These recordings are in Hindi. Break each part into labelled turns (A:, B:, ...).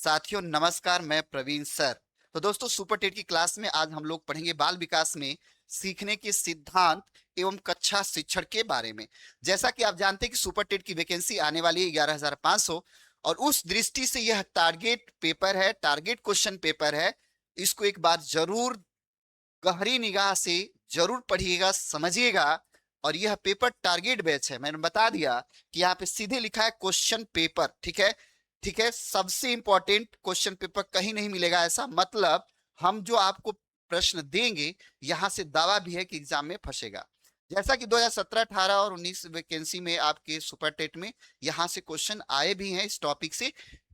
A: साथियों नमस्कार, मैं प्रवीण सर। तो दोस्तों, सुपर टेट की क्लास में आज हम लोग पढ़ेंगे बाल विकास में सीखने के सिद्धांत एवं कक्षा शिक्षण के बारे में। जैसा कि आप जानते हैं कि सुपर टेट की वैकेंसी आने वाली है 11,500 और उस दृष्टि से यह टारगेट पेपर है, टारगेट क्वेश्चन पेपर है। इसको एक बार जरूर गहरी निगाह से जरूर पढ़िएगा, समझिएगा। और यह पेपर टारगेट बैच है, मैंने बता दिया कि यहाँ पे सीधे लिखा है क्वेश्चन पेपर। ठीक है, ठीक है। सबसे इंपॉर्टेंट क्वेश्चन पेपर कहीं नहीं मिलेगा ऐसा, मतलब हम जो आपको प्रश्न देंगे यहां से दावा भी है कि एग्जाम में फंसेगा। जैसा कि 2017, 18 और 19 वैकेंसी में आपके सुपर टेट में यहां से क्वेश्चन आए भी हैं इस टॉपिक से।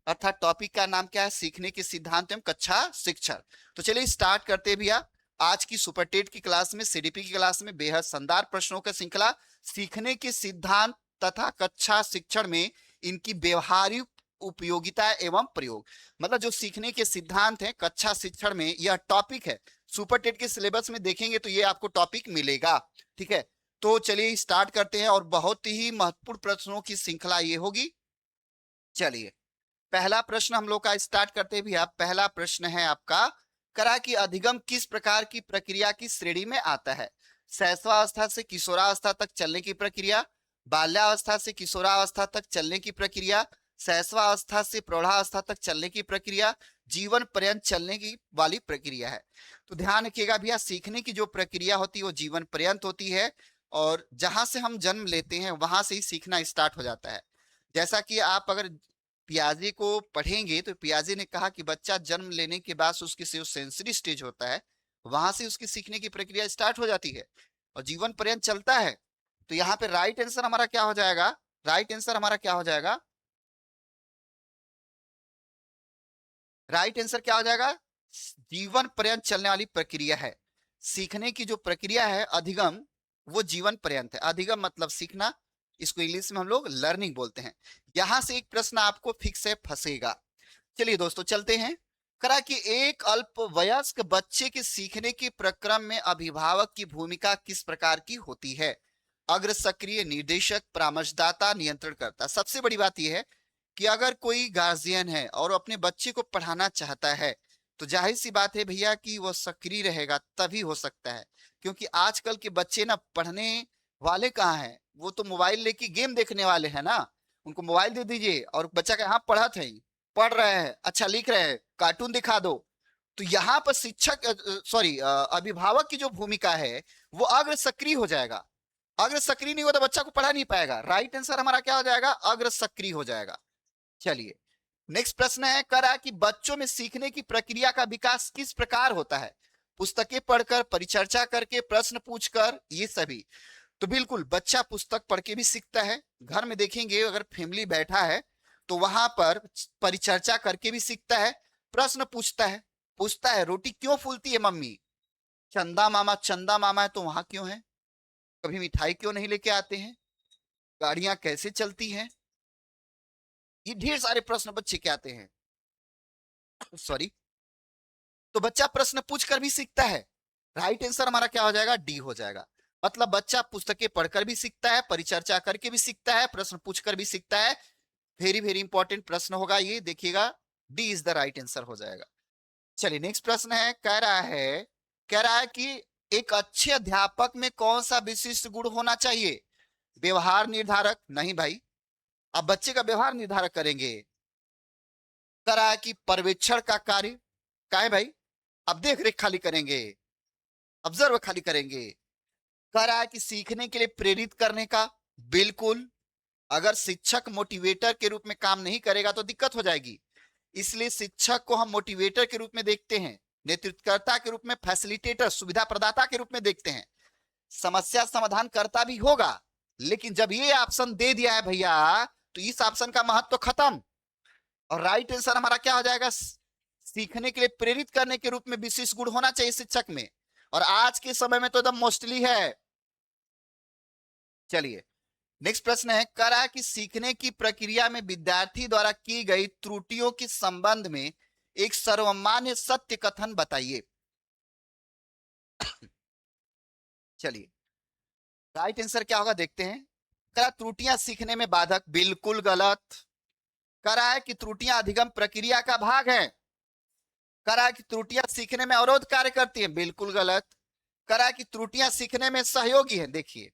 A: अर्थात टॉपिक का नाम क्या है? सीखने के सिद्धांत एवं कक्षा शिक्षण। तो चलिए स्टार्ट करते हैं भैया। आज की सुपर टेट की क्लास में, सीडीपी की क्लास में बेहद शानदार प्रश्नों का श्रृंखला, सीखने के सिद्धांत तथा कक्षा शिक्षण में इनकी व्यवहारिक उपयोगिता एवं प्रयोग। मतलब जो सीखने के सिद्धांत हैं कक्षा शिक्षण में, यह टॉपिक है। सुपर टेट के सिलेबस में देखेंगे तो ये आपको टॉपिक मिलेगा। ठीक है, तो चलिए स्टार्ट करते हैं और बहुत ही महत्वपूर्ण प्रश्नों की श्रृंखला ये होगी। चलिए पहला प्रश्न हम लोग का स्टार्ट करते हैं भैया। पहला प्रश्न है आपका, करा कि अधिगम किस प्रकार की प्रक्रिया की श्रेणी में आता है? शैशवावस्था से किशोरावस्था तक चलने की प्रक्रिया, बाल्यावस्था से किशोरावस्था तक चलने की प्रक्रिया, शैशवावस्था से प्रौढ़ावस्था तक चलने की प्रक्रिया, जीवन पर्यंत चलने की वाली प्रक्रिया है। तो ध्यान रखिएगा भैया, सीखने की जो प्रक्रिया होती है वो जीवन पर्यंत होती है और जहां से हम जन्म लेते हैं वहां से ही सीखना स्टार्ट हो जाता है। जैसा कि आप अगर पियाजे को पढ़ेंगे तो पियाजे ने कहा कि बच्चा जन्म लेने के बाद उसकी जो सेंसरी स्टेज होता है वहां से उसकी सीखने की प्रक्रिया स्टार्ट हो जाती है और जीवन पर्यंत चलता है। तो यहाँ पे राइट आंसर हमारा क्या हो जाएगा? राइट आंसर हमारा क्या हो जाएगा? राइट आंसर क्या हो जाएगा? जीवन पर्यंत चलने वाली प्रक्रिया है। सीखने की जो प्रक्रिया है अधिगम, वो जीवन पर्यंत है। अधिगम मतलब सीखना, इसको इंग्लिश में हम लोग लर्निंग बोलते हैं। यहां से एक प्रश्न आपको फिक्स है, फंसेगा। चलिए दोस्तों चलते हैं। करा कि एक अल्पवयस्क बच्चे के सीखने के प्रक्रम में अभिभावक की भूमिका किस प्रकार की होती है? अग्र सक्रिय, निर्देशक, परामर्शदाता, नियंत्रण करता। सबसे बड़ी बात यह है कि अगर कोई गार्जियन है और अपने बच्चे को पढ़ाना चाहता है तो जाहिर सी बात है भैया कि वो सक्रिय रहेगा, तभी हो सकता है। क्योंकि आजकल के बच्चे ना पढ़ने वाले कहाँ हैं, वो तो मोबाइल लेके गेम देखने वाले हैं ना। उनको मोबाइल दे दीजिए और बच्चा का हाँ पढ़ा थे, पढ़ रहे हैं, अच्छा लिख रहे हैं, कार्टून दिखा दो। तो यहाँ पर शिक्षक, सॉरी, अभिभावक की जो भूमिका है वो अग्र सक्रिय हो जाएगा। अग्र सक्रिय नहीं हुआ तो बच्चा को पढ़ा नहीं पाएगा। राइट आंसर हमारा क्या हो जाएगा? अग्र सक्रिय हो जाएगा। चलिए नेक्स्ट प्रश्न है, करा कि बच्चों में सीखने की प्रक्रिया का विकास किस प्रकार होता है? पुस्तकें पढ़कर, परिचर्चा करके, प्रश्न पूछकर, ये सभी। तो बिल्कुल बच्चा पुस्तक पढ़ के भी सीखता है। घर में देखेंगे अगर फैमिली बैठा है तो वहां पर परिचर्चा करके भी सीखता है, प्रश्न पूछता है। पूछता है रोटी क्यों फूलती है मम्मी? चंदा मामा, चंदा मामा है तो वहां क्यों है? कभी मिठाई क्यों नहीं लेके आते हैं? गाड़ियां कैसे चलती हैं? ये ढेर सारे प्रश्न बच्चे के आते हैं। सॉरी। तो बच्चा प्रश्न पूछकर भी सीखता है। राइट आंसर हमारा क्या हो जाएगा? डी हो जाएगा। मतलब बच्चा पुस्तकें पढ़कर भी सीखता है, परिचर्चा करके भी सीखता है, प्रश्न पूछकर भी सीखता है। वेरी वेरी इंपॉर्टेंट प्रश्न होगा ये, देखिएगा। D is the right answer हो जाएगा। चलिए नेक्स्ट प्रश्न है, कह रहा है कि एक अच्छे अध्यापक में कौन सा विशिष्ट गुण होना चाहिए? व्यवहार निर्धारक? नहीं भाई, अब बच्चे का व्यवहार निर्धारक करेंगे। कह रहा है कि पर्यवेक्षण का कार्य, का है भाई? अब देख रेख खाली करेंगे, ऑब्जर्व खाली करेंगे। कह रहा है कि सीखने के लिए प्रेरित करने का, बिल्कुल। अगर शिक्षक मोटिवेटर के रूप में काम नहीं करेगा तो दिक्कत हो जाएगी। इसलिए शिक्षक को हम मोटिवेटर के रूप में देखते हैं, नेतृत्वकर्ता के रूप में, फैसिलिटेटर, सुविधा प्रदाता के रूप में देखते हैं। समस्या समाधान करता भी होगा, लेकिन जब ये ऑप्शन दे दिया है भैया तो इस ऑप्शन का महत्व तो खत्म। और राइट आंसर हमारा क्या हो जाएगा? सीखने के लिए प्रेरित करने के रूप में विशेष गुण होना चाहिए शिक्षक में, और आज के समय में तो एकदम मोस्टली है। चलिए नेक्स्ट प्रश्न है, करा कि सीखने की प्रक्रिया में विद्यार्थी द्वारा की गई त्रुटियों के संबंध में एक सर्वमान्य सत्य कथन बताइए। चलिए राइट आंसर क्या होगा देखते हैं। करा त्रुटियां सीखने में बाधक, बिल्कुल गलत। करा है कि त्रुटियां अधिगम प्रक्रिया का भाग हैं। करा है कि त्रुटियां सीखने में अवरोध कार्य करती हैं, बिल्कुल गलत। करा है कि त्रुटियां सीखने में सहयोगी हैं, देखिए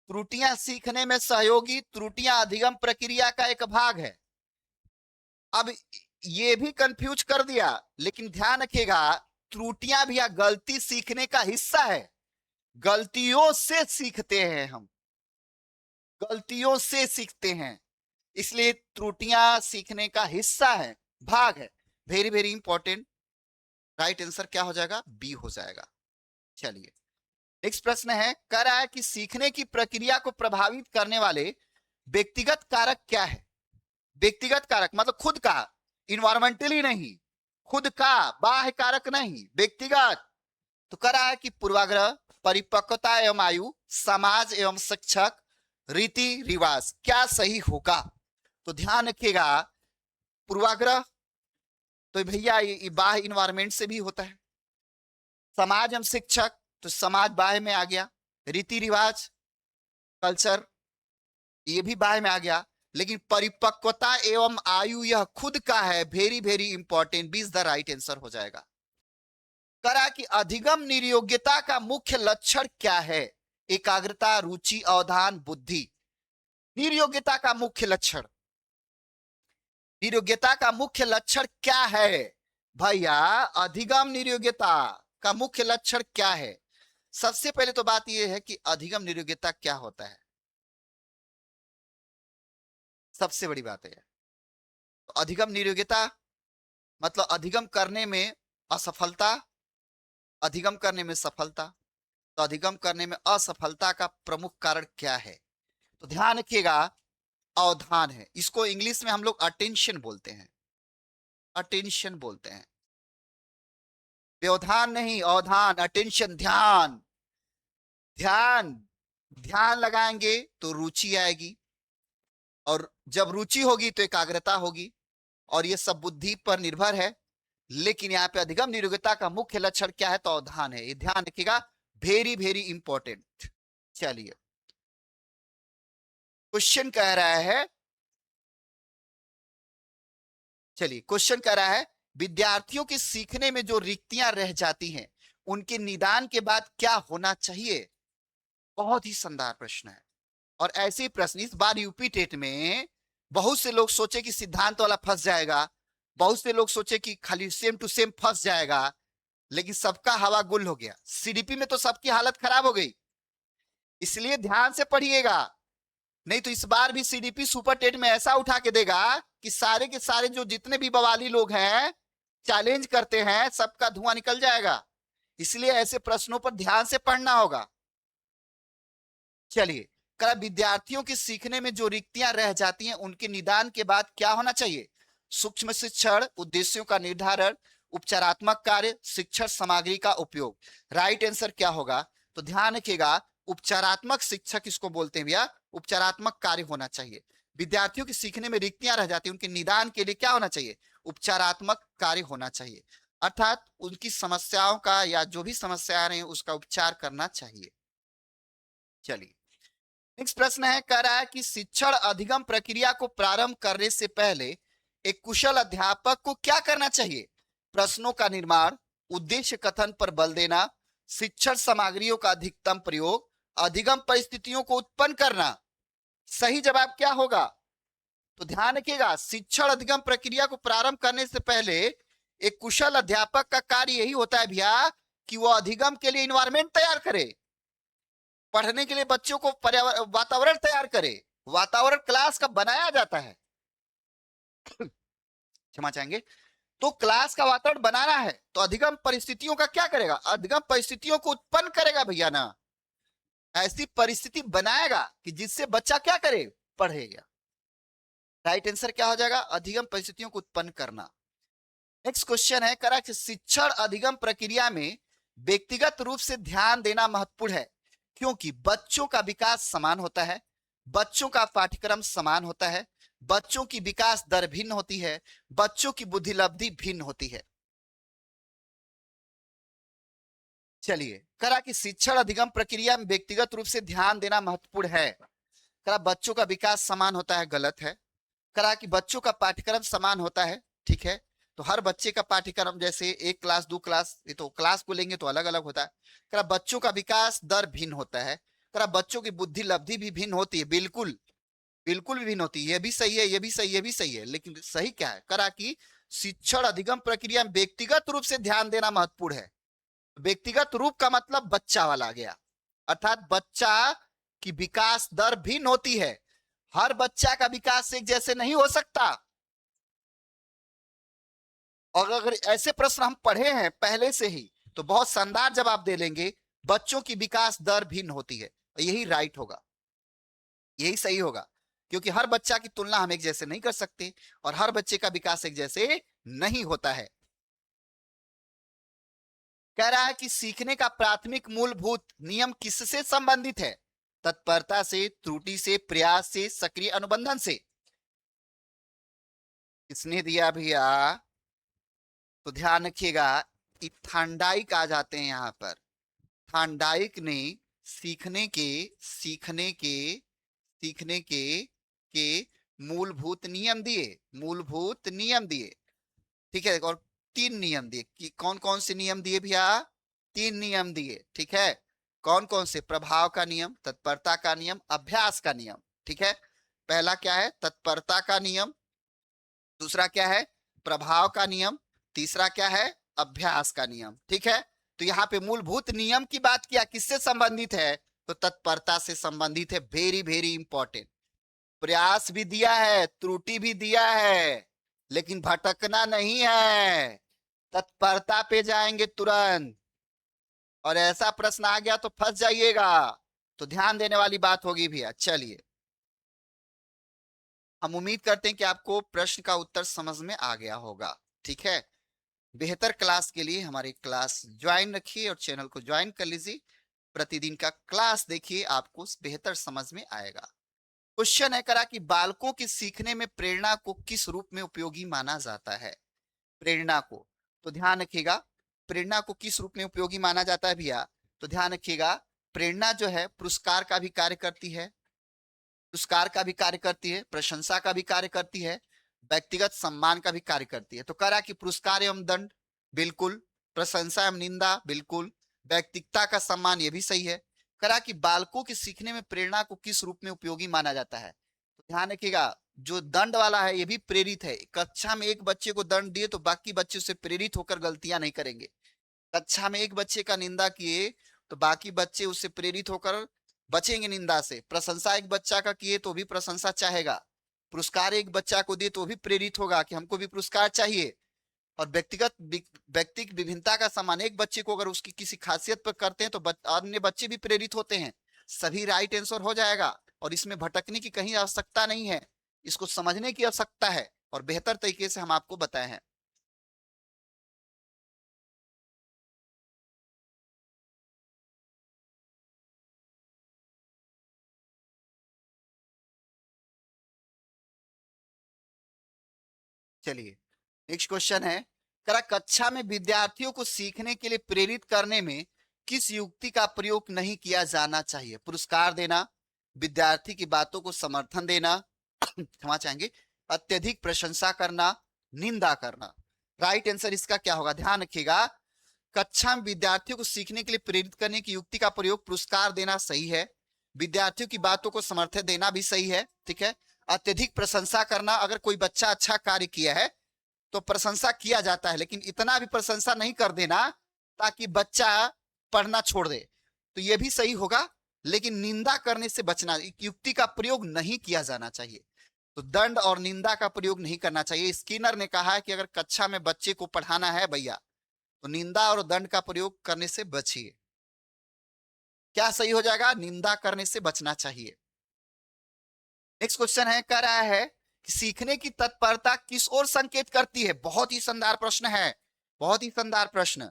A: त्रुटियां सीखने में सहयोगी, त्रुटियां अधिगम प्रक्रिया का एक भाग है। अब ये भी कंफ्यूज कर दिया, लेकिन ध्यान रखिएगा त्रुटियां भी या गलती सीखने का हिस्सा है। गलतियों से सीखते हैं हम, गलतियों से सीखते हैं, इसलिए त्रुटियां सीखने का हिस्सा है, भाग है। Very very important. Right answer क्या हो जाएगा? बी हो जाएगा। चलिए नेक्स्ट प्रश्न है, कह रहा है कि सीखने की प्रक्रिया को प्रभावित करने वाले व्यक्तिगत कारक क्या है? व्यक्तिगत कारक मतलब खुद का, इन्वायरमेंटली नहीं, खुद का, बाह्य कारक नहीं, व्यक्तिगत। तो कह रहा है कि पूर्वाग्रह, परिपक्वता एवं आयु, समाज एवं शिक्षक, रीति रिवाज। क्या सही होगा? तो ध्यान रखिएगा पूर्वाग्रह तो भैया ये बाह्य इन्वायरमेंट से भी होता है। समाज एवं शिक्षक तो समाज बाह्य में आ गया। रीति रिवाज कल्चर ये भी बाह्य में आ गया। लेकिन परिपक्वता एवं आयु यह खुद का है। Very very important, B is the right answer हो जाएगा। करा कि अधिगम निर्योग्यता का मुख्य लक्षण क्या है? एकाग्रता, रुचि, अवधान, बुद्धि। निर्योग्यता का मुख्य लक्षण, निर्योग्यता का मुख्य लक्षण क्या है भैया? अधिगम निर्योग्यता का मुख्य लक्षण क्या है? सबसे पहले तो बात यह है कि अधिगम निर्योग्यता क्या होता है, सबसे बड़ी बात है। तो अधिगम निर्योग्यता मतलब अधिगम करने में असफलता, अधिगम करने में सफलता। तो अधिगम करने में असफलता का प्रमुख कारण क्या है? तो ध्यान रखिएगा अवधान है। इसको इंग्लिश में हम लोग अटेंशन बोलते हैं, अटेंशन बोलते हैं, व्यवधान नहीं, अवधान, अटेंशन, ध्यान। ध्यान ध्यान लगाएंगे तो रुचि आएगी, और जब रुचि होगी तो एकाग्रता होगी, और ये सब बुद्धि पर निर्भर है। लेकिन यहाँ पे अधिगम निर्योग्यता का मुख्य लक्षण क्या है? तो अवधान है। ये ध्यान रखिएगा, वेरी वेरी इंपॉर्टेंट। चलिए क्वेश्चन कह रहा है, चलिए क्वेश्चन कह रहा है विद्यार्थियों के सीखने में जो रिक्तियां रह जाती हैं उनके निदान के बाद क्या होना चाहिए? बहुत ही शानदार प्रश्न है। और ऐसे प्रश्न इस बार यूपी टेट में बहुत से लोग सोचे कि सिद्धांत वाला फंस जाएगा, बहुत से लोग सोचे कि खाली सेम टू सेम फंस जाएगा, लेकिन सबका हवा गुल हो गया। सीडीपी में तो सबकी हालत खराब हो गई, इसलिए ध्यान से पढ़िएगा, नहीं तो इस बार भी सीडीपी सुपर टेट में ऐसा उठा के देगा कि सारे के सारे जो जितने भी बवाली लोग हैं चैलेंज करते हैं सबका धुआं निकल जाएगा। इसलिए ऐसे प्रश्नों पर ध्यान से पढ़ना होगा। चलिए कहा विद्यार्थियों के सीखने में जो रिक्तियां रह जाती हैं उनके निदान के बाद क्या होना चाहिए? सूक्ष्म शिक्षण, उद्देश्यों का निर्धारण, उपचारात्मक कार्य, शिक्षण सामग्री का उपयोग। राइट आंसर क्या होगा? तो ध्यान रखिएगा उपचारात्मक शिक्षक इसको बोलते हैं भैया, उपचारात्मक कार्य होना चाहिए। विद्यार्थियों के सीखने में रिक्तियां रह जाती हैं उनके निदान के लिए क्या होना चाहिए? उपचारात्मक कार्य होना चाहिए, अर्थात उनकी समस्याओं का या जो भी समस्या आ रही है उसका उपचार करना चाहिए। चलिए नेक्स्ट प्रश्न है, कह रहा है कि शिक्षण अधिगम प्रक्रिया को प्रारंभ करने से पहले एक कुशल अध्यापक को क्या करना चाहिए? प्रश्नों का निर्माण, उद्देश्य कथन पर बल देना, शिक्षण सामग्रियों का अधिकतम प्रयोग, अधिगम परिस्थितियों को उत्पन्न करना। सही जवाब क्या होगा? तो ध्यान रखिएगा शिक्षण अधिगम प्रक्रिया को प्रारंभ करने से पहले एक कुशल अध्यापक का कार्य यही होता है भैया कि वो अधिगम के लिए इन्वायरमेंट तैयार करे, पढ़ने के लिए बच्चों को वातावरण तैयार करे। वातावरण क्लास का बनाया जाता है, क्षमा चाहेंगे, तो क्लास का वातावरण बनाना है तो अधिगम परिस्थितियों का क्या करेगा? अधिगम परिस्थितियों को उत्पन्न करेगा भैया ना, ऐसी परिस्थिति बनाएगा कि जिससे बच्चा क्या करे? पढ़ेगा। राइट आंसर क्या हो जाएगा? अधिगम परिस्थितियों को उत्पन्न करना। नेक्स्ट क्वेश्चन है, करा कि शिक्षण अधिगम प्रक्रिया में व्यक्तिगत रूप से ध्यान देना महत्वपूर्ण है क्योंकि बच्चों का विकास समान होता है, बच्चों का पाठ्यक्रम समान होता है, बच्चों की विकास दर भिन्न होती है, बच्चों की बुद्धिलब्धि भिन्न होती है। चलिए करा कि शिक्षण अधिगम प्रक्रिया में व्यक्तिगत रूप से ध्यान देना महत्वपूर्ण है, करा बच्चों का विकास समान होता है, गलत है। करा कि बच्चों का पाठ्यक्रम समान होता है, ठीक है। तो हर बच्चे का पाठ्यक्रम जैसे एक क्लास दो क्लास, ये तो क्लास को लेंगे तो अलग अलग होता है। करा बच्चों का विकास दर भिन्न होता है। करा बच्चों की बुद्धि लब्धि भी भिन्न होती है, बिल्कुल बिल्कुल भी भिन्न होती है। ये भी सही है, ये भी सही, ये भी सही है, लेकिन सही क्या है? करा कि शिक्षण अधिगम प्रक्रिया में व्यक्तिगत रूप से ध्यान देना महत्वपूर्ण है। व्यक्तिगत रूप का मतलब बच्चा वाला आ गया, अर्थात बच्चा की विकास दर भिन्न होती है। हर बच्चा का विकास एक जैसे नहीं हो सकता। और अगर ऐसे प्रश्न हम पढ़े हैं पहले से ही तो बहुत शानदार जवाब दे लेंगे, बच्चों की विकास दर भिन्न होती है। यही राइट होगा, यही सही होगा, क्योंकि हर बच्चा की तुलना हम एक जैसे नहीं कर सकते और हर बच्चे का विकास एक जैसे नहीं होता है। कह रहा है कि सीखने का प्राथमिक मूलभूत नियम किससे संबंधित है? तत्परता से, त्रुटि से, प्रयास से, सक्रिय अनुबंधन से। किसने दिया भैया? तो ध्यान रखिएगा, थांडाइक आ जाते हैं यहां पर। थांडाइक ने सीखने के सीखने के सीखने के मूलभूत नियम दिए, मूलभूत नियम दिए, ठीक है। और तीन नियम दिए कि कौन कौन से नियम दिए भैया? तीन नियम दिए, ठीक है। कौन कौन से? प्रभाव का नियम, तत्परता का नियम, अभ्यास का नियम, ठीक है। पहला क्या है? तत्परता का नियम। दूसरा क्या है? प्रभाव का नियम। तीसरा क्या है? अभ्यास का नियम, ठीक है। तो यहाँ पे मूलभूत नियम की बात किया, किससे संबंधित है? तो तत्परता से संबंधित है। Very very important. प्रयास भी दिया है, त्रुटि भी दिया है, लेकिन भटकना नहीं है, तत्परता पे जाएंगे तुरंत। और ऐसा प्रश्न आ गया तो फंस जाइएगा, तो ध्यान देने वाली बात होगी भैया। चलिए, हम उम्मीद करते हैं कि आपको प्रश्न का उत्तर समझ में आ गया होगा, ठीक है। बेहतर क्लास के लिए हमारी क्लास ज्वाइन रखिए और चैनल को ज्वाइन कर लीजिए। प्रतिदिन का क्लास देखिए, आपको बेहतर समझ में आएगा। क्वेश्चन है करा कि बालकों के सीखने में प्रेरणा को किस रूप में उपयोगी माना जाता है? प्रेरणा को, तो ध्यान रखिएगा, प्रेरणा को किस रूप में उपयोगी माना जाता है भैया? तो ध्यान रखिएगा, प्रेरणा जो है पुरस्कार का भी कार्य करती है, पुरस्कार का भी कार्य करती है, प्रशंसा का भी कार्य करती है, व्यक्तिगत सम्मान का भी कार्य करती है। तो करा कि पुरस्कार एवं दंड, बिल्कुल। प्रशंसा एवं निंदा, बिल्कुल। व्यक्तिगता का सम्मान, ये भी सही है। करा कि बालकों के सीखने में प्रेरणा को किस रूप में उपयोगी माना जाता है? तो ध्यान रखिएगा, जो दंड वाला है ये भी प्रेरित है। कक्षा में एक बच्चे को दंड दिए तो बाकी बच्चे उससे प्रेरित होकर गलतियां नहीं करेंगे। कक्षा में एक बच्चे का निंदा किए तो बाकी बच्चे उससे प्रेरित होकर बचेंगे निंदा से। प्रशंसा एक बच्चा का किए तो भी प्रशंसा चाहेगा। पुरस्कार एक बच्चा को दिए तो भी प्रेरित होगा कि हमको भी पुरस्कार चाहिए। और व्यक्तिगत व्यक्ति की विभिन्नता का सम्मान, एक बच्चे को अगर उसकी किसी खासियत पर करते हैं तो अन्य बच्चे भी प्रेरित होते हैं। सभी राइट आंसर हो जाएगा और इसमें भटकने की कहीं आवश्यकता नहीं है, इसको समझने की आवश्यकता है और बेहतर तरीके से हम आपको बताए हैं। चलिए, नेक्स्ट क्वेश्चन है, करा कक्षा में विद्यार्थियों को सीखने के लिए प्रेरित करने में किस युक्ति का प्रयोग नहीं किया जाना चाहिए? पुरस्कार देना, विद्यार्थी की बातों को समर्थन देना, क्षमा चाहेंगे, अत्यधिक प्रशंसा करना, निंदा करना। राइट आंसर इसका क्या होगा? ध्यान रखिएगा, कक्षा में विद्यार्थियों को सीखने के लिए प्रेरित करने की युक्ति का प्रयोग पुरस्कार देना सही है, विद्यार्थियों की बातों को समर्थन देना भी सही है, ठीक है। अत्यधिक प्रशंसा करना, अगर कोई बच्चा अच्छा कार्य किया है तो प्रशंसा किया जाता है, लेकिन इतना भी प्रशंसा नहीं कर देना ताकि बच्चा पढ़ना छोड़ दे, तो यह भी सही होगा। लेकिन निंदा करने से बचना, युक्ति का प्रयोग नहीं किया जाना चाहिए। तो दंड और निंदा का प्रयोग नहीं करना चाहिए। स्किनर ने कहा है कि अगर कक्षा में बच्चे को पढ़ाना है भैया तो निंदा और दंड का प्रयोग करने से बचिए। क्या सही हो जाएगा? निंदा करने से बचना चाहिए। नेक्स्ट क्वेश्चन है, कह रहा है कि सीखने की तत्परता किस ओर संकेत करती है? बहुत ही शानदार प्रश्न है, बहुत ही शानदार प्रश्न।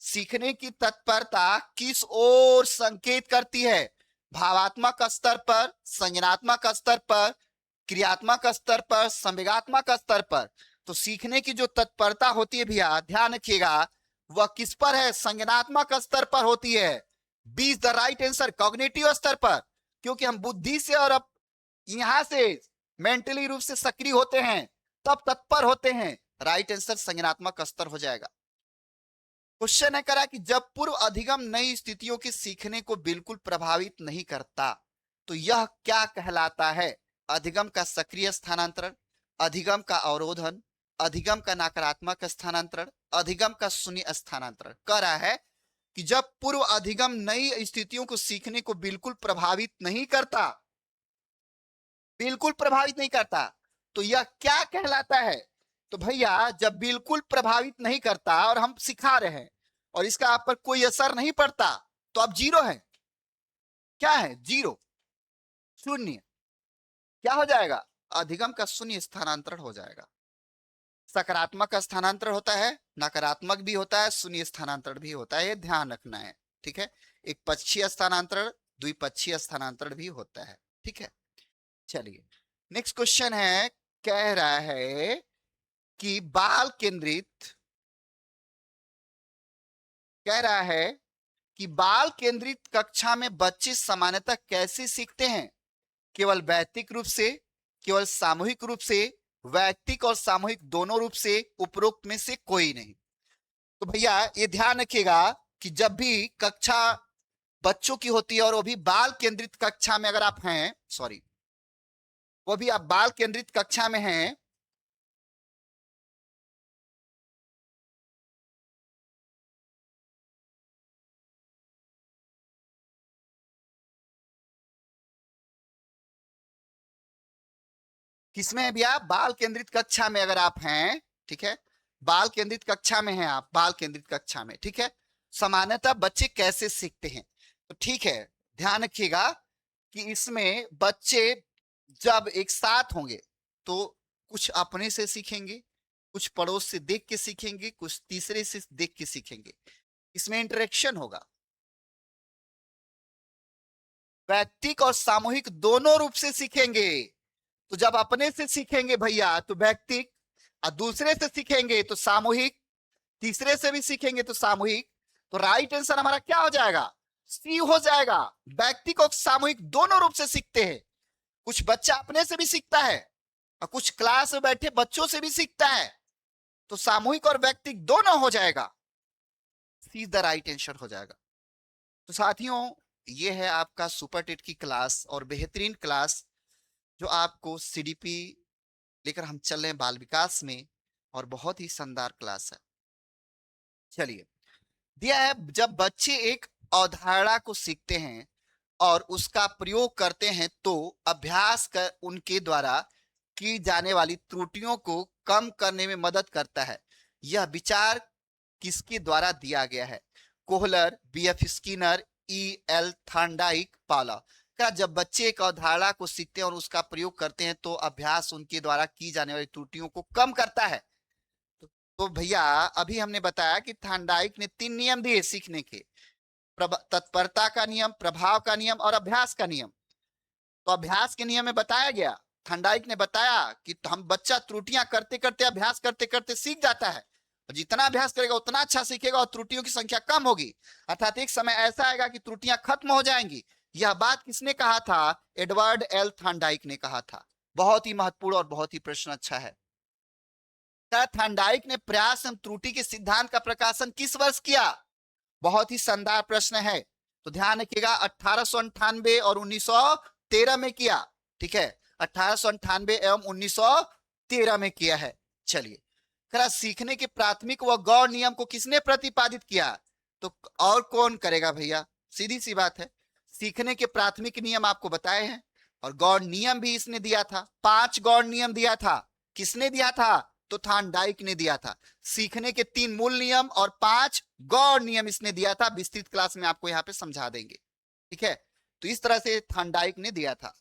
A: सीखने की तत्परता किस ओर संकेत करती है? भावात्मक स्तर पर, संज्ञानात्मक स्तर पर, क्रियात्मक स्तर पर, संवेगात्मक स्तर पर। तो सीखने की जो तत्परता होती है भैया, ध्यान रखिएगा, वह किस पर है? संज्ञानात्मक स्तर पर होती है। B is the right answer, cognitive स्तर पर। क्योंकि हम बुद्धि से और यहां से मेंटली रूप से सक्रिय होते हैं, तब तत्पर होते हैं। राइट आंसर संज्ञानात्मक स्तर हो जाएगा। क्वेश्चन है करा कि जब पूर्व अधिगम नई स्थितियों के सीखने को बिल्कुल प्रभावित नहीं करता तो यह क्या कहलाता है? अधिगम का सक्रिय स्थानांतरण, अधिगम का अवरोधन, अधिगम का नकारात्मक स्थानांतरण, अधिगम का शून्य स्थानांतरण। कह रहा है कि जब पूर्व अधिगम नई स्थितियों को सीखने को बिल्कुल प्रभावित नहीं करता, बिल्कुल प्रभावित नहीं करता, तो यह क्या कहलाता है? तो भैया जब बिल्कुल प्रभावित नहीं करता और हम सिखा रहे हैं और इसका आप पर कोई असर नहीं पड़ता तो आप जीरो है। क्या है? जीरो, शून्य। क्या हो जाएगा? अधिगम का शून्य स्थानांतरण हो जाएगा। सकारात्मक स्थानांतरण होता है, नकारात्मक भी होता है, शून्य स्थानांतरण भी होता है, ये ध्यान रखना है। ठीक है, एक पक्षीय स्थानांतरण, द्विपक्षीय स्थानांतरण भी होता है। ठीक है, चलिए नेक्स्ट क्वेश्चन है, कह रहा है कि बाल केंद्रित, कह रहा है कि बाल केंद्रित कक्षा में बच्चे सामान्यतः कैसे सीखते हैं? केवल वैयक्तिक रूप से, केवल सामूहिक रूप से, वैयक्तिक और सामूहिक दोनों रूप से, उपरोक्त में से कोई नहीं। तो भैया ये ध्यान रखिएगा कि जब भी कक्षा बच्चों की होती है और वो भी बाल केंद्रित कक्षा में अगर आप हैं, सॉरी, वो भी आप बाल केंद्रित कक्षा में हैं, किसमें है भैया? बाल केंद्रित कक्षा में अगर आप हैं, ठीक है, बाल केंद्रित कक्षा में हैं आप, बाल केंद्रित कक्षा में, ठीक है, सामान्यतः बच्चे कैसे सीखते हैं? तो ठीक है, ध्यान रखिएगा कि इसमें बच्चे जब एक साथ होंगे तो कुछ अपने से सीखेंगे, कुछ पड़ोस से देख के सीखेंगे, कुछ तीसरे से देख के सीखेंगे। इसमें इंटरेक्शन होगा। वैयक्तिक और सामूहिक दोनों रूप से सीखेंगे। तो जब अपने से सीखेंगे भैया तो वैयक्तिक, और दूसरे से सीखेंगे तो सामूहिक, तीसरे से भी सीखेंगे तो सामूहिक। तो राइट आंसर हमारा क्या हो जाएगा? सी हो जाएगा। वैयक्तिक और सामूहिक दोनों रूप से सीखते हैं। कुछ बच्चा अपने से भी सीखता है और कुछ क्लास में बैठे बच्चों से भी सीखता है, तो सामूहिक और वैयक्तिक दोनों हो जाएगा। सी द राइट आंसर हो जाएगा। तो साथियों ये है आपका सुपर टेट की क्लास और बेहतरीन क्लास जो आपको सीडीपी लेकर हम चल रहे हैं बाल विकास में, और बहुत ही शानदार क्लास है। चलिए, दिया है जब बच्चे एक अवधारणा को सीखते हैं और उसका प्रयोग करते हैं तो अभ्यास कर उनके द्वारा की जाने वाली त्रुटियों को कम करने में मदद करता है। यह विचार किसके द्वारा दिया गया है? Kohler, B F Skinner, E L. Thorndike, पाला। क्या जब बच्चे एक अवधारणा को सीखते हैं और उसका प्रयोग करते हैं तो अभ्यास उनके द्वारा की जाने वाली त्रुटियों को कम करता है। तो भैया अभी हमने बताया कि थॉर्नडाइक ने 3 नियम दिए सीखने के, तत्परता का नियम, प्रभाव का नियम और अभ्यास का नियम। तो अभ्यास के नियम में बताया गया, थॉर्नडाइक ने बताया कि हम बच्चा त्रुटियां करते करते, अभ्यास करते करते सीख जाता है, और जितना अभ्यास करेगा उतना अच्छा सीखेगा और त्रुटियों की संख्या कम होगी, अर्थात एक समय ऐसा आएगा कि त्रुटियां खत्म हो जाएंगी। यह बात किसने कहा था? एडवर्ड एल थॉर्नडाइक ने कहा था। बहुत ही महत्वपूर्ण और बहुत ही प्रश्न अच्छा है। थॉर्नडाइक ने प्रयास एवं त्रुटि के सिद्धांत का प्रकाशन किस वर्ष किया? बहुत ही शानदार प्रश्न है, तो ध्यान रखिएगा 1898 और 1913 में किया। ठीक है, 1898 एवं 1913 में किया है। चलिए, खरा सीखने के प्राथमिक व गौण नियम को किसने प्रतिपादित किया? तो और कौन करेगा भैया? सीधी सी बात है, सीखने के प्राथमिक नियम आपको बताए हैं और गौण नियम भी इसने दिया था। 5 गौण नियम दिया था। किसने दिया था? तो थॉर्नडाइक ने दिया था। सीखने के 3 मूल नियम और 5 गौण नियम इसने दिया था। विस्तृत क्लास में आपको यहाँ पे समझा देंगे। ठीक है, तो इस तरह से थॉर्नडाइक ने दिया था।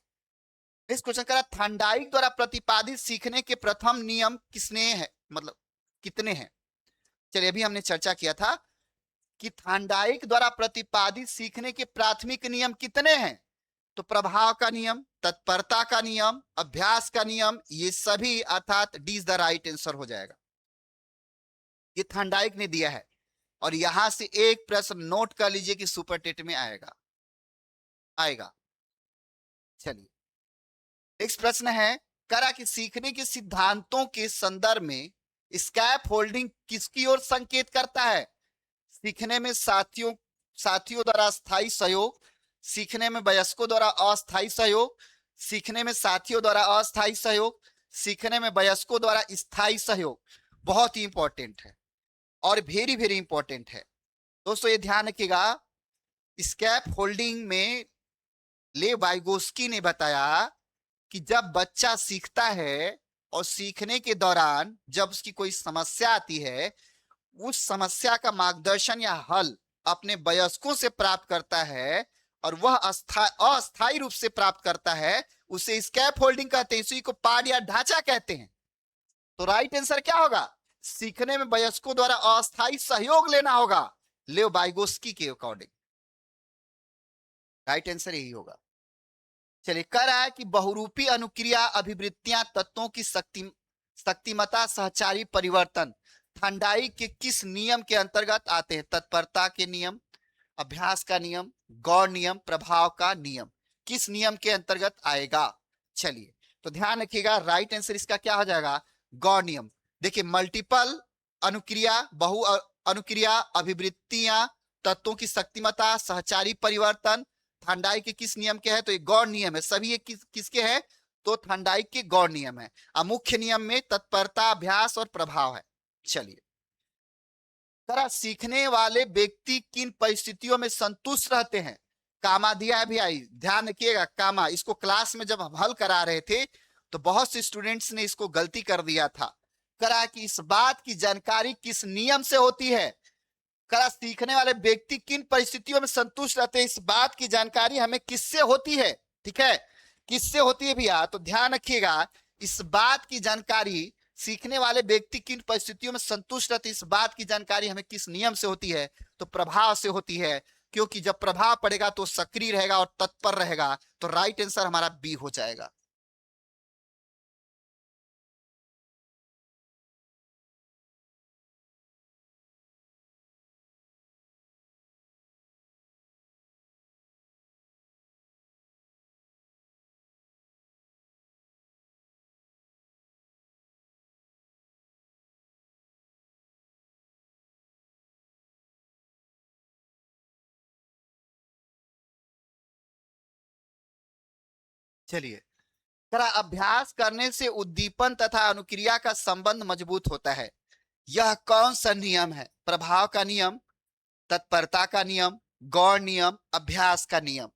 A: इस क्वेश्चन करा, थॉर्नडाइक द्वारा प्रतिपादित सीखने के प्रथम नियम किसने है, मतलब कितने हैं? चलिए, अभी हमने चर्चा किया था कि थॉर्नडाइक द्वारा प्रतिपादित सीखने के प्राथमिक नियम कितने हैं? तो प्रभाव का नियम, तत्परता का नियम, अभ्यास का नियम, ये सभी, अर्थात D is the right answer हो जाएगा। ये थॉर्नडाइक ने दिया है और यहां से एक प्रश्न नोट कर लीजिए कि सुपर टेट में आएगा, आएगा। चलिए, नेक्स्ट प्रश्न है, करा कि सीखने के सिद्धांतों के संदर्भ में स्कैप होल्डिंग किसकी ओर संकेत करता है? सीखने में साथियों द्वारा स्थायी सहयोग, सीखने में वयस्कों द्वारा अस्थायी सहयोग, सीखने में साथियों द्वारा अस्थायी सहयोग, सीखने में वयस्कों द्वारा स्थायी सहयोग। बहुत ही इंपॉर्टेंट है और वेरी वेरी इंपॉर्टेंट है दोस्तों, ये ध्यान रखिएगा। स्कैप होल्डिंग में ले वाइगोस्की ने बताया कि जब बच्चा सीखता है और सीखने के दौरान जब उसकी कोई समस्या आती है, उस समस्या का मार्गदर्शन या हल अपने वयस्कों से प्राप्त करता है और वह अस्थायी रूप से प्राप्त करता है, उसे स्कैप होल्डिंग कहते हैं। इसी को पाड़ या ढांचा कहते हैं। तो राइट आंसर क्या होगा? सीखने में वयस्कों द्वारा अस्थायी सहयोग लेना होगा, लेओ वाइगोस्की के अकॉर्डिंग। राइट आंसर यही होगा। चलिए, कह रहा है कि बहुरूपी अनुक्रिया अभिवृत्तियां तत्वों की शक्तिमता सहचारी परिवर्तन थंडाई के किस नियम के अंतर्गत आते हैं? तत्परता के नियम, अभ्यास का नियम, गौर नियम, प्रभाव का नियम, किस नियम के अंतर्गत आएगा? चलिए, तो ध्यान रखिएगा, राइट आंसर इसका क्या हो जाएगा? गौर नियम। देखिए, मल्टीपल अनुक्रिया, बहु अनुक्रिया अभिवृत्तियां तत्वों की शक्तिमता सहचारी परिवर्तन थंडाई के किस नियम के है? तो ये गौर नियम है। सभी ये किसके है? तो थंडाई के गौर नियम है। मुख्य नियम में तत्परता, अभ्यास और प्रभाव है। चलिए, जरा सीखने वाले व्यक्ति किन परिस्थितियों में संतुष्ट रहते हैं? कामा दिया है भी, आई ध्यान रखिएगा कामा। इसको क्लास में जब हम हल करा रहे थे तो बहुत से स्टूडेंट्स ने इसको गलती कर दिया था। करा कि इस बात की जानकारी किस नियम से होती है? करा सीखने वाले व्यक्ति किन परिस्थितियों में संतुष्ट रहते हैं, इस बात की जानकारी हमें किससे होती है? ठीक है, किससे होती है भैया? तो ध्यान रखिएगा, इस बात की जानकारी सीखने वाले व्यक्ति किन परिस्थितियों में संतुष्ट रहते, इस बात की जानकारी हमें किस नियम से होती है? तो प्रभाव से होती है, क्योंकि जब प्रभाव पड़ेगा तो सक्रिय रहेगा और तत्पर रहेगा। तो राइट आंसर हमारा बी हो जाएगा। चलिए, जरा अभ्यास करने से उद्दीपन तथा अनुक्रिया का संबंध मजबूत होता है, यह कौन सा नियम है? प्रभाव का नियम, तत्परता का नियम, गौर नियम, अभ्यास का नियम।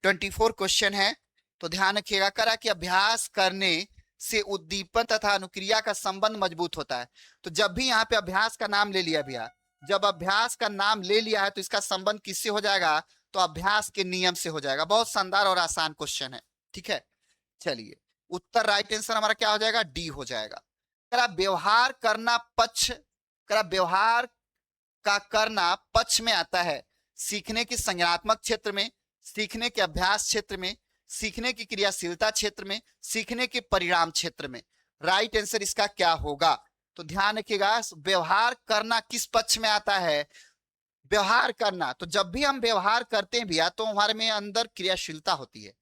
A: 24 क्वेश्चन है, तो ध्यान रखिएगा। करा कि अभ्यास करने से उद्दीपन तथा अनुक्रिया का संबंध मजबूत होता है। तो जब भी यहाँ पे अभ्यास का नाम ले लिया भैया, जब अभ्यास का नाम ले लिया है तो इसका संबंध किससे हो जाएगा? तो अभ्यास के नियम से हो जाएगा। बहुत शानदार और आसान क्वेश्चन है। ठीक है, चलिए, उत्तर राइट आंसर हमारा क्या हो जाएगा? डी हो जाएगा। करा व्यवहार करना पक्ष, करा व्यवहार का करना पक्ष में आता है सीखने के संज्ञानात्मक क्षेत्र में, सीखने के अभ्यास क्षेत्र में, सीखने की क्रियाशीलता क्षेत्र में, सीखने के परिणाम क्षेत्र में। राइट आंसर इसका क्या होगा? तो ध्यान रखिएगा, व्यवहार करना किस पक्ष में आता है? व्यवहार करना, तो जब भी हम व्यवहार करते हैं भैया तो हमारे में अंदर क्रियाशीलता होती है,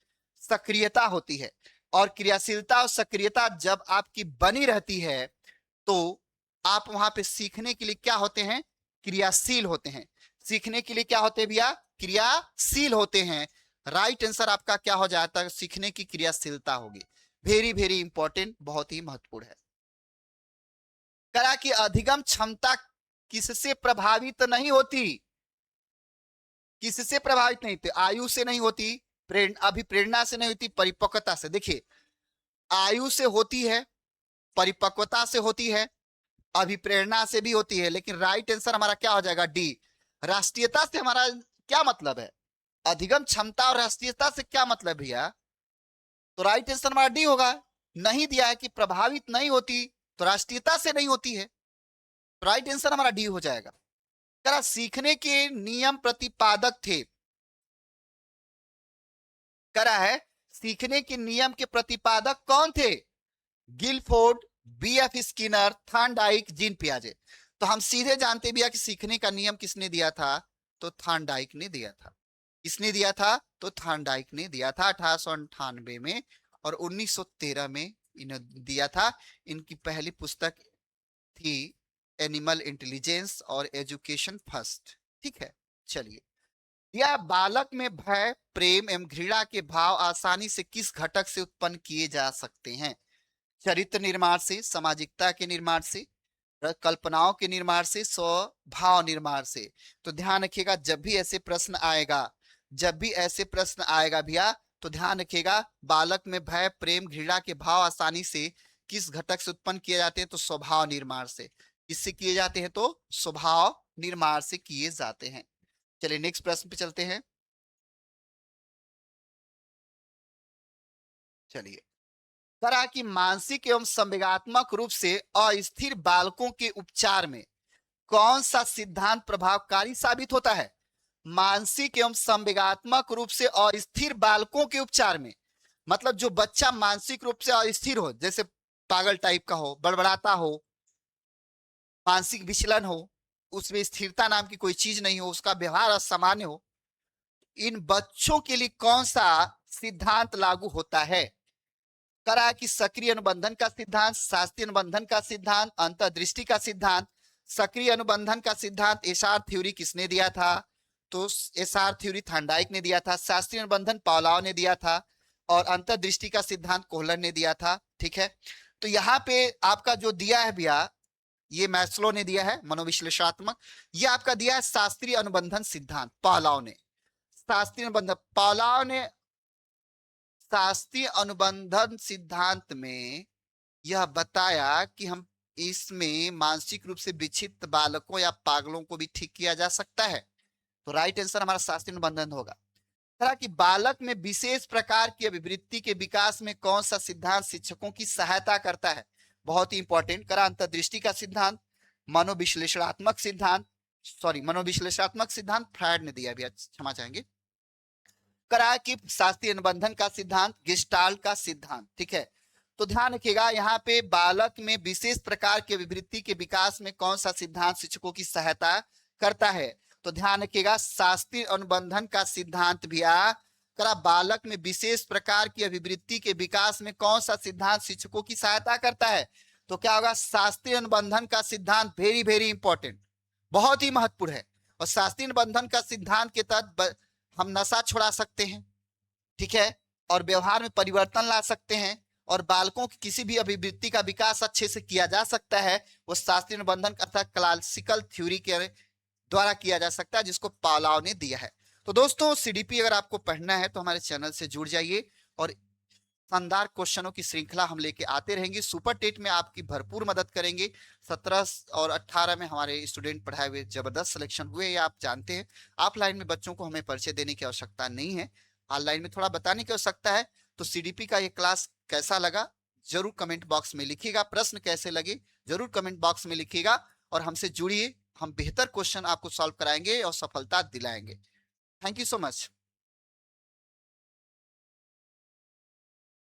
A: सक्रियता होती है। और क्रियाशीलता और सक्रियता जब आपकी बनी रहती है तो आप वहां पे सीखने के लिए क्या होते हैं? क्रियाशील होते हैं। सीखने के लिए क्या होते हैं भैया? क्रियाशील होते हैं। राइट आंसर आपका क्या हो जाता है? सीखने की क्रियाशीलता होगी। वेरी वेरी इंपॉर्टेंट, बहुत ही महत्वपूर्ण है। करा कि अधिगम क्षमता किससे प्रभावित नहीं होती? किससे प्रभावित नहीं होती? आयु से नहीं होती, अभिप्रेरणा से नहीं होती, परिपक्वता से। देखिए, आयु से होती है, परिपक्वता से होती है, अभिप्रेरणा से भी होती है, लेकिन राइट आंसर हमारा क्या हो जाएगा? डी। राष्ट्रीयता से हमारा क्या मतलब है? अधिगम क्षमता और राष्ट्रीयता से क्या मतलब भैया? तो राइट आंसर हमारा डी होगा। नहीं दिया है कि प्रभावित नहीं होती, तो राष्ट्रीयता से नहीं होती है। तो राइट आंसर हमारा डी हो जाएगा। करा सीखने के नियम प्रतिपादक थे, करा है सीखने के नियम के प्रतिपादक कौन थे? Guilford, B F Skinner, Thorndike, Jean पियाजे। तो हम सीधे जानते भी है कि सीखने का नियम किसने दिया था? तो थॉर्नडाइक ने दिया था। किसने दिया था? तो थॉर्नडाइक ने दिया था 1898 में, और 1913 में इन्हें दिया था। इनकी पहली पुस्तक थी एनिमल इंटेलिजेंस और एजुकेशन फर्स्ट। ठीक है, चलिए। यह बालक में भय, प्रेम एवं घृणा के भाव आसानी से किस घटक से उत्पन्न किए जा सकते हैं? चरित्र निर्माण से, सामाजिकता के निर्माण से, कल्पनाओं के निर्माण से, स्वभाव निर्माण से। तो ध्यान रखिएगा, जब भी ऐसे प्रश्न आएगा, जब भी ऐसे प्रश्न आएगा भैया, तो ध्यान रखिएगा, बालक में भय, प्रेम, घृणा के भाव आसानी से किस घटक से उत्पन्न किए जाते हैं? तो स्वभाव निर्माण से। किससे किए जाते हैं? तो स्वभाव निर्माण से किए जाते हैं। चलिए नेक्स्ट प्रश्न पे चलते हैं। चलिए, करा कि मानसिक एवं संवेगात्मक रूप से अस्थिर बालकों के उपचार में कौन सा सिद्धांत प्रभावकारी साबित होता है? मानसिक एवं संवेगात्मक रूप से अस्थिर बालकों के उपचार में, मतलब जो बच्चा मानसिक रूप से अस्थिर हो, जैसे पागल टाइप का हो, बड़बड़ाता हो, मानसिक विचलन हो, उसमें स्थिरता नाम की कोई चीज नहीं हो, उसका व्यवहार असामान्य हो, इन बच्चों के लिए कौन सा सिद्धांत लागू होता है? करा कि सक्रिय अनुबंधन का सिद्धांत, शास्त्रीय अनुबंधन का सिद्धांत, अंतर्दृष्टि का सिद्धांत। सक्रिय अनुबंधन का सिद्धांत एसआर थ्योरी किसने दिया था? तो एसआर थ्योरी थॉर्नडाइक ने दिया था। शास्त्रीय अनुबंधन पावलोव ने दिया था और अंतर्दृष्टि का सिद्धांत कोहलर ने दिया था। ठीक है, तो यहाँ पे आपका जो दिया है भैया, ये मैस्लो ने दिया है मनोविश्लेषणात्मक, ये आपका दिया है शास्त्रीय अनुबंधन सिद्धांत पावलोव ने। शास्त्रीय अनुबंधन पावलोव ने शास्त्रीय अनुबंधन सिद्धांत में यह बताया कि हम इसमें मानसिक रूप से विक्षिप्त बालकों या पागलों को भी ठीक किया जा सकता है। तो राइट आंसर हमारा शास्त्रीय अनुबंधन होगा। तरह कि बालक में विशेष प्रकार की अभिवृत्ति के विकास में कौन सा सिद्धांत शिक्षकों की सहायता करता है? बहुत ही इंपॉर्टेंट। करा अंतर्दृष्टि का सिद्धांत, मनोविश्लेषणात्मक सिद्धांत, मनोविश्लेषणात्मक सिद्धांत फ्रायड ने दिया, क्षमा चाहेंगे। करा कि शास्त्रीय अनुबंधन का सिद्धांत, गेस्टाल्ट का सिद्धांत। ठीक है, तो ध्यान रखिएगा, यहाँ पे बालक में विशेष प्रकार के अभिवृत्ति के विकास में कौन सा सिद्धांत शिक्षकों की सहायता करता है? तो ध्यान रखिएगा, शास्त्रीय अनुबंधन का सिद्धांत भैया, करा बालक में विशेष प्रकार की अभिवृत्ति के विकास में कौन सा सिद्धांत शिक्षकों की सहायता करता है? तो क्या होगा? शास्त्रीय अनुबंधन का सिद्धांत। वेरी वेरी इंपॉर्टेंट, बहुत ही महत्वपूर्ण है। और शास्त्रीय अनुबंधन का सिद्धांत के तहत हम नशा छुड़ा सकते हैं, ठीक है, और व्यवहार में परिवर्तन ला सकते हैं, और बालकों की किसी भी अभिवृत्ति का विकास अच्छे से किया जा सकता है। वो शास्त्रीय अनुबंधन अर्थात क्लासिकल थ्योरी के द्वारा किया जा सकता है, जिसको पावलोव ने दिया है। तो दोस्तों, सीडीपी अगर आपको पढ़ना है तो हमारे चैनल से जुड़ जाइए, और शानदार क्वेश्चनों की श्रृंखला हम लेके आते रहेंगे। सुपर टेट में आपकी भरपूर मदद करेंगे। 17 और 18 में हमारे स्टूडेंट पढ़ाए हुए जबरदस्त सिलेक्शन हुए, ये आप जानते हैं। ऑफलाइन में बच्चों को हमें परिचय देने की आवश्यकता नहीं है, ऑनलाइन में थोड़ा बताने की आवश्यकता है। तो सीडीपी का ये क्लास कैसा लगा जरूर कमेंट बॉक्स में लिखिएगा, प्रश्न कैसे लगे जरूर कमेंट बॉक्स में लिखिएगा, और हमसे जुड़िए, हम बेहतर क्वेश्चन आपको सॉल्व कराएंगे और सफलता दिलाएंगे। Thank you so much.